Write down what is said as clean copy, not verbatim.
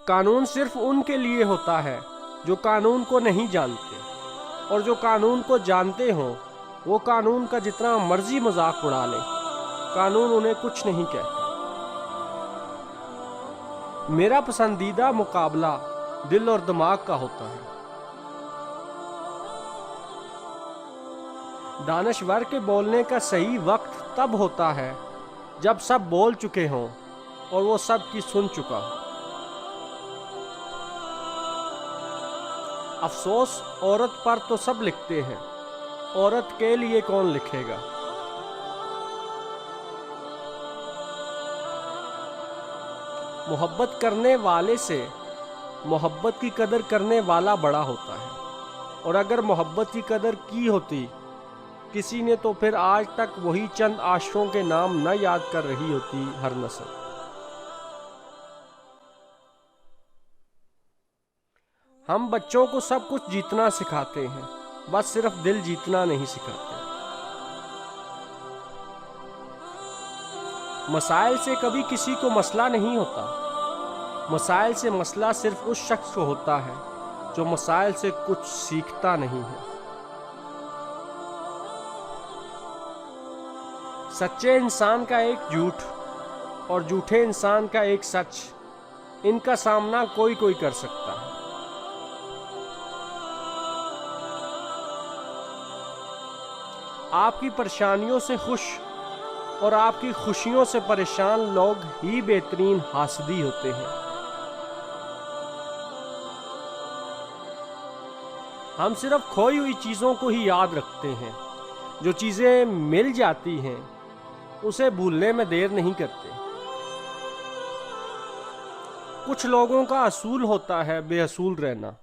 कानून सिर्फ उनके लिए होता है जो कानून को नहीं जानते, और जो कानून को जानते हों वो कानून का जितना मर्जी मजाक उड़ा लें, कानून उन्हें कुछ नहीं कहता। मेरा पसंदीदा मुकाबला दिल और दिमाग का होता है। दानश्वर के बोलने का सही वक्त तब होता है जब सब बोल चुके हों और वो सब की सुन चुका हो। अफसोस औरत पर तो सब लिखते हैं, औरत के लिए कौन लिखेगा। मोहब्बत करने वाले से मोहब्बत की कदर करने वाला बड़ा होता है, और अगर मोहब्बत की कदर की होती किसी ने तो फिर आज तक वही चंद आशिकों के नाम न याद कर रही होती हर नस्ल। हम बच्चों को सब कुछ जीतना सिखाते हैं, बस सिर्फ दिल जीतना नहीं सिखाते। मसाइल से कभी किसी को मसला नहीं होता, मसाइल से मसला सिर्फ उस शख्स को होता है जो मसाइल से कुछ सीखता नहीं है। सच्चे इंसान का एक झूठ और झूठे इंसान का एक सच, इनका सामना कोई कोई कर सकता है। आपकी परेशानियों से खुश और आपकी खुशियों से परेशान लोग ही बेहतरीन हासदी होते हैं। हम सिर्फ खोई हुई चीज़ों को ही याद रखते हैं, जो चीज़ें मिल जाती हैं उसे भूलने में देर नहीं करते। कुछ लोगों का असूल होता है बेअसूल रहना,